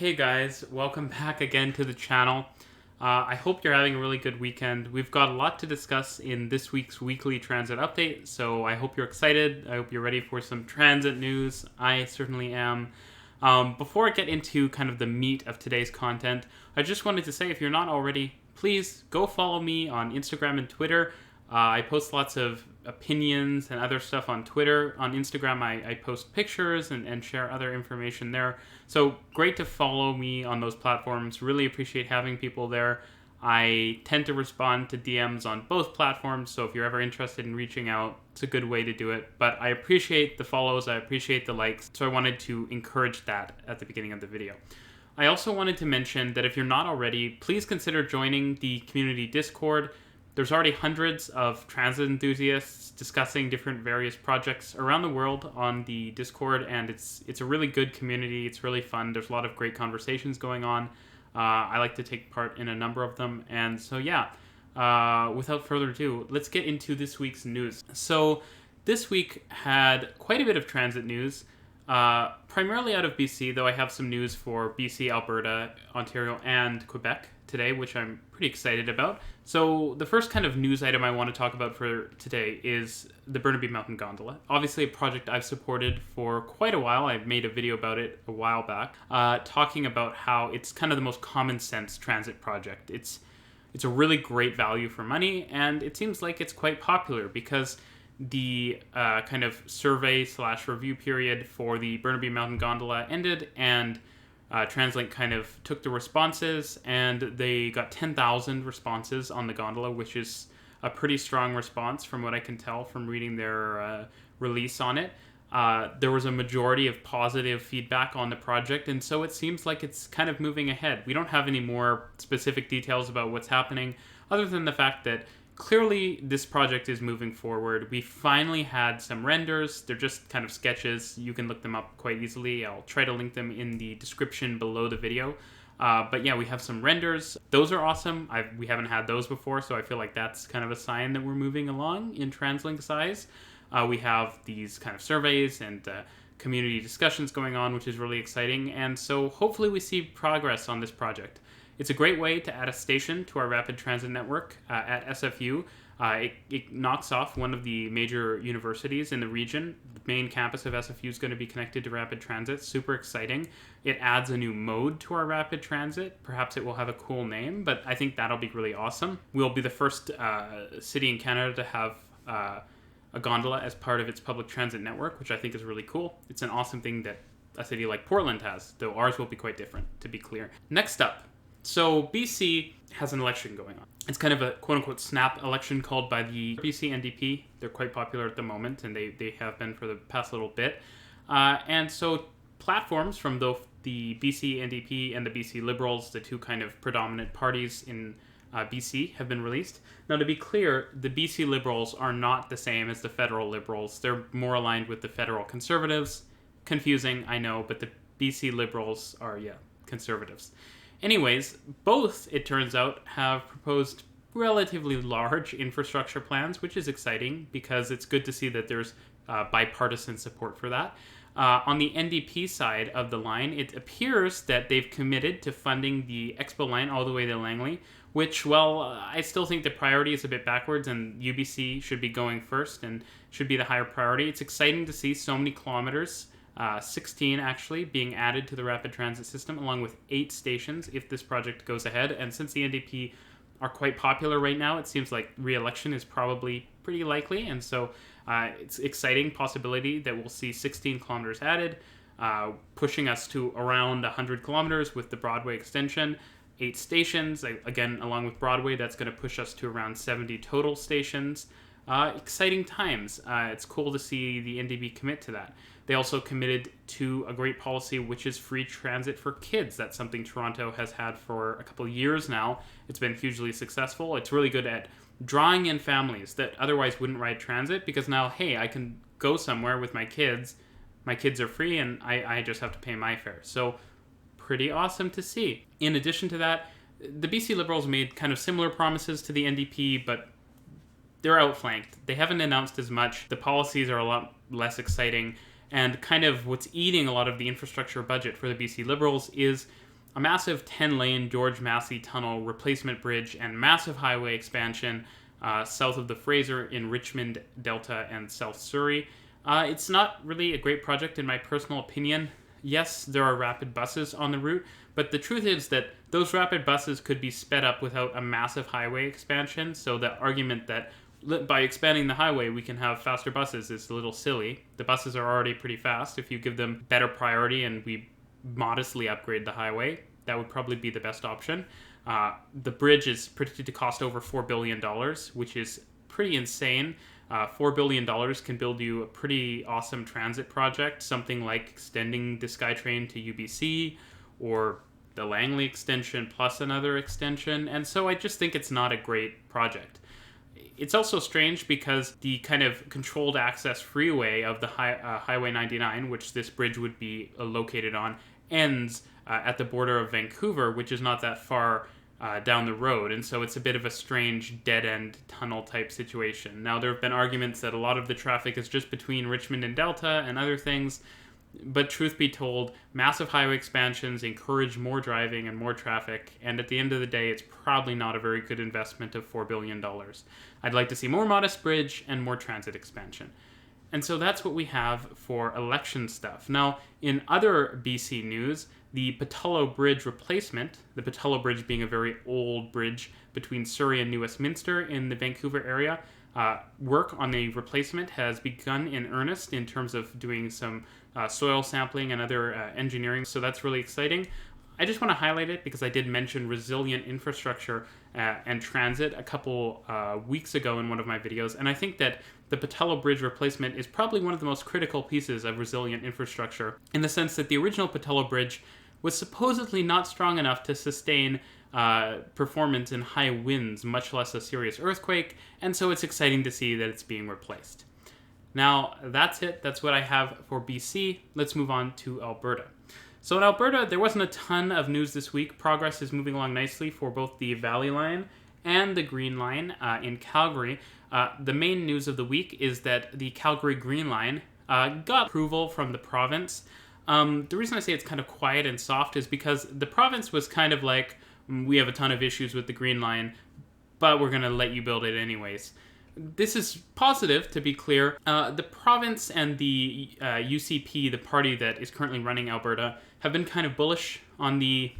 Hey guys, welcome back again to the channel. I hope you're having a really good weekend. We've got a lot to discuss in this week's weekly transit update, so I hope you're excited. I hope you're ready for some transit news. I certainly am. Before I get into kind of the meat of today's content, I just wanted to say if you're not already, please go follow me on Instagram and Twitter. I post lots of opinions and other stuff on Twitter. On Instagram, I post pictures and share other information there. So great to follow me on those platforms. Really appreciate having people there. I tend to respond to DMs on both platforms, so if you're ever interested in reaching out, it's a good way to do it. But I appreciate the follows, I appreciate the likes, so I wanted to encourage that at the beginning of the video. I also wanted to mention that if you're not already, please consider joining the community Discord. There's already hundreds of transit enthusiasts discussing different various projects around the world on the Discord, and it's a really good community. It's really fun. There's a lot of great conversations going on. I like to take part in a number of them, and so yeah, without further ado, let's get into this week's news. So this week had quite a bit of transit news, primarily out of BC, though I have some news for BC, Alberta, Ontario, and Quebec today, which I'm pretty excited about. So the first kind of news item I want to talk about for today is the Burnaby Mountain Gondola. Obviously a project I've supported for quite a while. I made a video about it a while back, talking about how it's kind of the most common sense transit project. It's a really great value for money, and it seems like it's quite popular because the kind of survey/review period for the Burnaby Mountain Gondola ended, and TransLink kind of took the responses, and they got 10,000 responses on the gondola, which is a pretty strong response from what I can tell from reading their release on it. There was a majority of positive feedback on the project, and so it seems like it's kind of moving ahead. We don't have any more specific details about what's happening, other than the fact that clearly this project is moving forward. We finally had some renders. They're just kind of sketches. You can look them up quite easily. I'll try to link them in the description below the video. But yeah, we have some renders. Those are awesome. We haven't had those before, so I feel like that's kind of a sign that we're moving along in TransLink size. We have these kind of surveys and community discussions going on, which is really exciting. And so hopefully we see progress on this project. It's a great way to add a station to our rapid transit network at SFU. It knocks off one of the major universities in the region. The main campus of SFU is going to be connected to rapid transit. Super exciting. It adds a new mode to our rapid transit. Perhaps it will have a cool name, but I think that'll be really awesome. We'll be the first city in Canada to have a gondola as part of its public transit network, which I think is really cool. It's an awesome thing that a city like Portland has, though ours will be quite different, to be clear. Next up. So BC has an election going on. It's kind of a quote-unquote snap election called by the BC NDP. They're quite popular at the moment, and they have been for the past little bit. And so platforms from both the BC NDP and the BC Liberals, the two kind of predominant parties in BC, have been released. Now, to be clear, the BC Liberals are not the same as the federal Liberals. They're more aligned with the federal Conservatives. Confusing, I know, but the BC Liberals are, Conservatives. Anyways, both, it turns out, have proposed relatively large infrastructure plans, which is exciting because it's good to see that there's bipartisan support for that. On the NDP side of the line, it appears that they've committed to funding the Expo line all the way to Langley, which, well, I still think the priority is a bit backwards, and UBC should be going first and should be the higher priority. It's exciting to see so many kilometers, 16 actually, being added to the rapid transit system, along with 8 stations if this project goes ahead. And since the NDP are quite popular right now, it seems like re-election is probably pretty likely, and so it's exciting possibility that we'll see 16 kilometers added, pushing us to around 100 kilometers with the Broadway extension. 8 stations, again, along with Broadway, that's going to push us to around 70 total stations. Exciting times. It's cool to see the NDP commit to that. They also committed to a great policy, which is free transit for kids. That's something Toronto has had for a couple of years now. It's been hugely successful. It's really good at drawing in families that otherwise wouldn't ride transit, because now, hey, I can go somewhere with my kids. My kids are free, and I just have to pay my fare. So pretty awesome to see. In addition to that, the BC Liberals made kind of similar promises to the NDP, but they're outflanked. They haven't announced as much. The policies are a lot less exciting. And kind of what's eating a lot of the infrastructure budget for the BC Liberals is a massive 10-lane George Massey Tunnel replacement bridge and massive highway expansion south of the Fraser in Richmond, Delta, and South Surrey. It's not really a great project in my personal opinion. Yes, there are rapid buses on the route, but the truth is that those rapid buses could be sped up without a massive highway expansion, so the argument that by expanding the highway we can have faster buses is a little silly. The buses are already pretty fast. If you give them better priority and we modestly upgrade the highway, that would probably be the best option. The bridge is predicted to cost over $4 billion, which is pretty insane. $4 billion can build you a pretty awesome transit project, something like extending the SkyTrain to UBC or the Langley extension plus another extension. And so I just think it's not a great project. It's also strange because the kind of controlled access freeway of the Highway 99, which this bridge would be located on, ends at the border of Vancouver, which is not that far down the road, and so it's a bit of a strange dead-end tunnel type situation. Now, there have been arguments that a lot of the traffic is just between Richmond and Delta and other things, but truth be told, massive highway expansions encourage more driving and more traffic, and at the end of the day, it's probably not a very good investment of $4 billion. I'd like to see more modest bridge and more transit expansion. And so that's what we have for election stuff. Now, in other BC news, the Pattullo Bridge replacement, the Pattullo Bridge being a very old bridge between Surrey and New Westminster in the Vancouver area, work on the replacement has begun in earnest in terms of doing some soil sampling and other engineering, so that's really exciting. I just want to highlight it because I did mention resilient infrastructure and transit a couple weeks ago in one of my videos, and I think that the Pattullo Bridge replacement is probably one of the most critical pieces of resilient infrastructure, in the sense that the original Pattullo Bridge was supposedly not strong enough to sustain performance in high winds, much less a serious earthquake, and so it's exciting to see that it's being replaced. Now, that's it. That's what I have for BC. Let's move on to Alberta. So in Alberta, there wasn't a ton of news this week. Progress is moving along nicely for both the Valley Line and the Green Line in Calgary. The main news of the week is that the Calgary Green Line got approval from the province. The reason I say it's kind of quiet and soft is because the province was kind of like, we have a ton of issues with the Green Line, but we're going to let you build it anyways. This is positive, to be clear. The province and the UCP, the party that is currently running Alberta, have been kind of bullish on the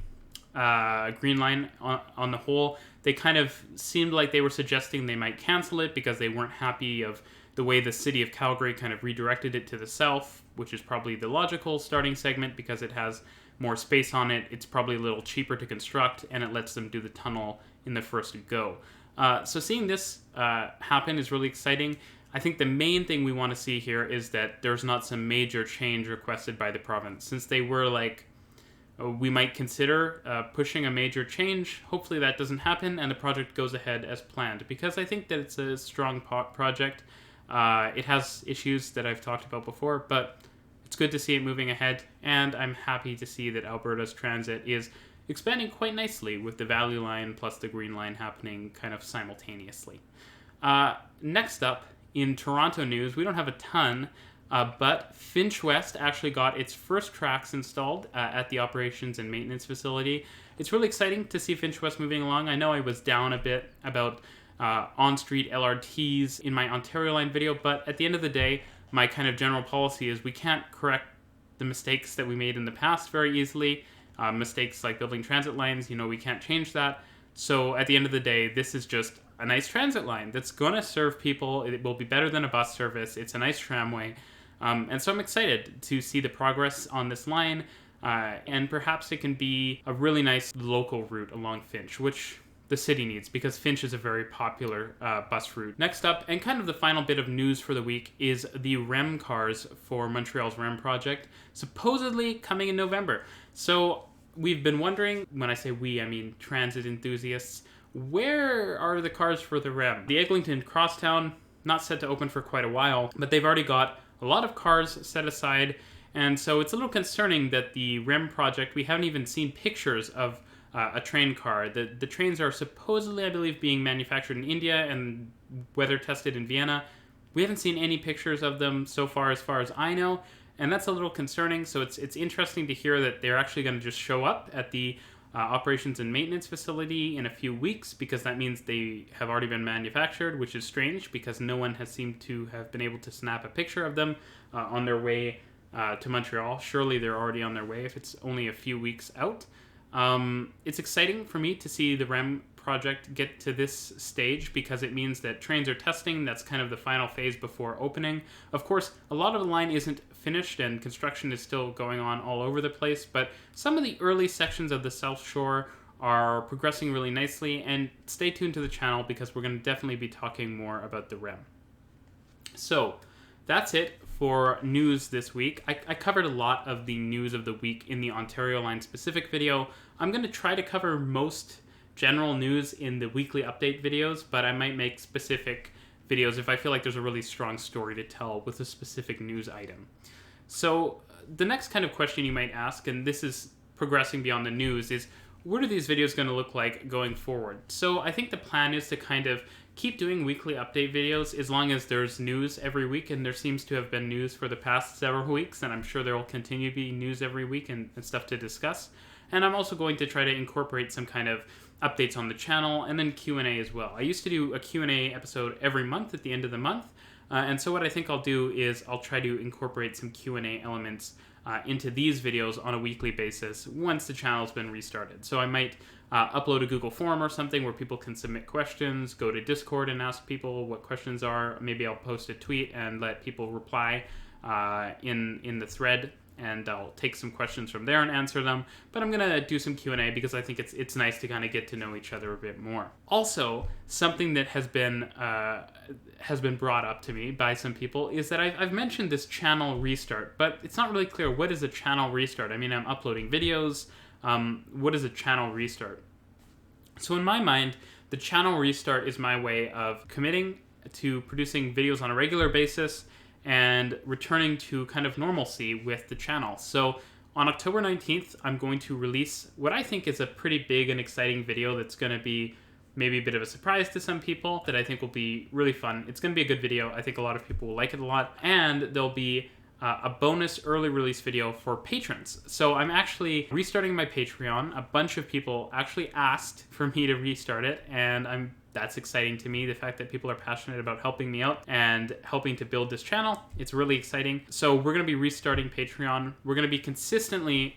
Green Line on the whole. They kind of seemed like they were suggesting they might cancel it because they weren't happy of the way the city of Calgary kind of redirected it to the south, which is probably the logical starting segment because it has more space on it. It's probably a little cheaper to construct, and it lets them do the tunnel in the first go. So seeing this happen is really exciting. I think the main thing we want to see here is that there's not some major change requested by the province. Since they were like, we might consider pushing a major change, hopefully that doesn't happen and the project goes ahead as planned, because I think that it's a strong project. It has issues that I've talked about before, but it's good to see it moving ahead, and I'm happy to see that Alberta's transit is expanding quite nicely with the Valley Line plus the Green Line happening kind of simultaneously. Next up, in Toronto news, we don't have a ton, but Finch West actually got its first tracks installed at the operations and maintenance facility. It's really exciting to see Finch West moving along. I know I was down a bit about on-street LRTs in my Ontario Line video, but at the end of the day, my kind of general policy is we can't correct the mistakes that we made in the past very easily. Mistakes like building transit lines, we can't change that. So at the end of the day, this is just a nice transit line that's going to serve people. It will be better than a bus service. It's a nice tramway. And so I'm excited to see the progress on this line. And perhaps it can be a really nice local route along Finch, which the city needs, because Finch is a very popular bus route. Next up, and kind of the final bit of news for the week, is the REM cars for Montreal's REM project, supposedly coming in November. So we've been wondering, when I say we, I mean transit enthusiasts, where are the cars for the REM? The Eglinton Crosstown, not set to open for quite a while, but they've already got a lot of cars set aside, and so it's a little concerning that the REM project, we haven't even seen pictures of a train car. The trains are supposedly, I believe, being manufactured in India and weather tested in Vienna. We haven't seen any pictures of them so far as I know, and that's a little concerning. So it's interesting to hear that they're actually going to just show up at the operations and maintenance facility in a few weeks, because that means they have already been manufactured, which is strange because no one has seemed to have been able to snap a picture of them on their way to Montreal. Surely they're already on their way if it's only a few weeks out. It's exciting for me to see the REM project get to this stage, because it means that trains are testing. That's kind of the final phase before opening. Of course, a lot of the line isn't finished and construction is still going on all over the place, but some of the early sections of the South Shore are progressing really nicely, and stay tuned to the channel because we're going to definitely be talking more about the REM. So that's it for news this week. I covered a lot of the news of the week in the Ontario line specific video. I'm going to try to cover most general news in the weekly update videos, but I might make specific videos if I feel like there's a really strong story to tell with a specific news item. So the next kind of question you might ask, and this is progressing beyond the news, is what are these videos going to look like going forward? So I think the plan is to kind of keep doing weekly update videos as long as there's news every week, and there seems to have been news for the past several weeks, and I'm sure there will continue to be news every week and stuff to discuss. And I'm also going to try to incorporate some kind of updates on the channel, and then Q&A as well. I used to do a Q&A episode every month at the end of the month, and so what I think I'll do is I'll try to incorporate some Q&A elements into these videos on a weekly basis once the channel's been restarted. So I might upload a Google form or something where people can submit questions, go to Discord and ask people what questions are. Maybe I'll post a tweet and let people reply in the thread, and I'll take some questions from there and answer them. But I'm going to do some Q&A because I think it's nice to kind of get to know each other a bit more. Also, something that has been brought up to me by some people is that I've mentioned this channel restart, but it's not really clear what is a channel restart. I mean, I'm uploading videos. What is a channel restart? So in my mind, the channel restart is my way of committing to producing videos on a regular basis and returning to kind of normalcy with the channel. So on October 19th, I'm going to release what I think is a pretty big and exciting video that's going to be maybe a bit of a surprise to some people, that I think will be really fun. It's going to be a good video. I think a lot of people will like it a lot. And there'll be a bonus early release video for patrons. So I'm actually restarting my Patreon. A bunch of people actually asked for me to restart it, and that's exciting to me, the fact that people are passionate about helping me out and helping to build this channel. It's really exciting. So we're going to be restarting Patreon. We're going to be consistently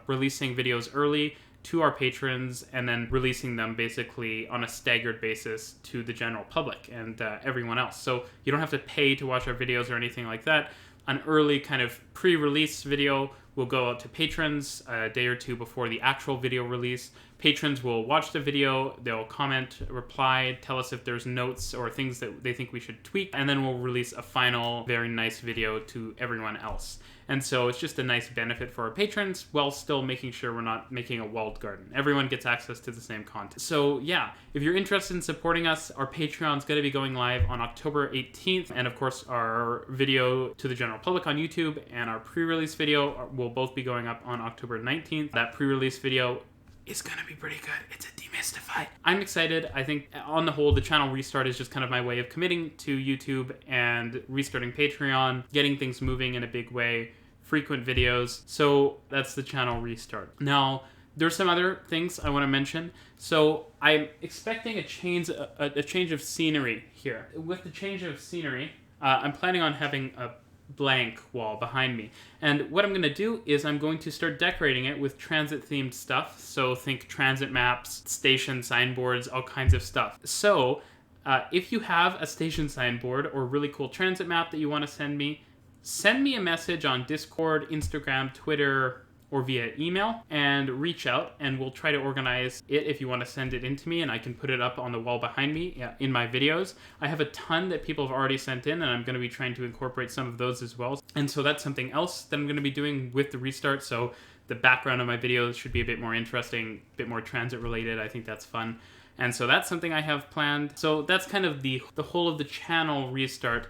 releasing videos early to our patrons, and then releasing them basically on a staggered basis to the general public and everyone else. So you don't have to pay to watch our videos or anything like that. An early kind of pre-release video will go out to patrons a day or two before the actual video release. Patrons will watch the video, they'll comment, reply, tell us if there's notes or things that they think we should tweak, and then we'll release a final, very nice video to everyone else. And so it's just a nice benefit for our patrons while still making sure we're not making a walled garden. Everyone gets access to the same content. So yeah, if you're interested in supporting us, our Patreon's going to be going live on October 18th. And of course, our video to the general public on YouTube and our pre-release video will both be going up on October 19th. That pre-release video is going to be pretty good. It's a demystified. I'm excited. I think on the whole, the channel restart is just kind of my way of committing to YouTube and restarting Patreon, getting things moving in a big way, frequent videos. So that's the channel restart. Now, there's some other things I want to mention. So I'm expecting a change of scenery here. With the change of scenery, I'm planning on having a blank wall behind me. And what I'm going to do is I'm going to start decorating it with transit themed stuff. So think transit maps, station signboards, all kinds of stuff. So if you have a station signboard or really cool transit map that you want to send me a message on Discord, Instagram, Twitter, or via email, and reach out, and we'll try to organize it if you want to send it in to me, and I can put it up on the wall behind me in my videos. I have a ton that people have already sent in, and I'm going to be trying to incorporate some of those as well. And so that's something else that I'm going to be doing with the restart. So the background of my videos should be a bit more interesting, a bit more transit related. I think that's fun. And so that's something I have planned. So that's kind of the whole of the channel restart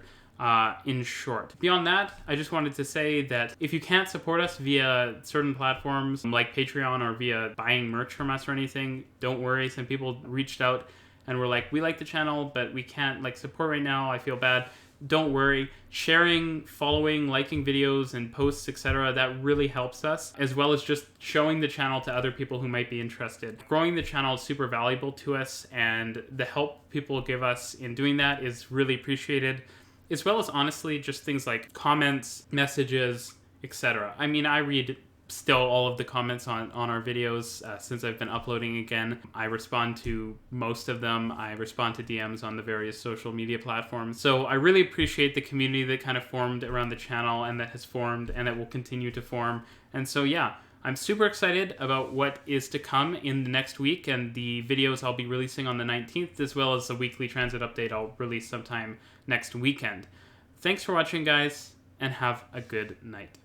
in short. Beyond that, I just wanted to say that if you can't support us via certain platforms like Patreon or via buying merch from us or anything, don't worry. Some people reached out and were like, we like the channel, but we can't support right now. I feel bad. don't worry. Sharing, following, liking videos and posts, etc., that really helps us, as well as just showing the channel to other people who might be interested. Growing the channel is super valuable to us, and the help people give us in doing that is really appreciated, as well as honestly just things like comments, messages, etc. I mean, I read still all of the comments on our videos since I've been uploading again. I respond to most of them. I respond to DMs on the various social media platforms. So I really appreciate the community that kind of formed around the channel and that has formed and that will continue to form. And so yeah, I'm super excited about what is to come in the next week and the videos I'll be releasing on the 19th, as well as a weekly transit update I'll release sometime next weekend. Thanks for watching, guys, and have a good night.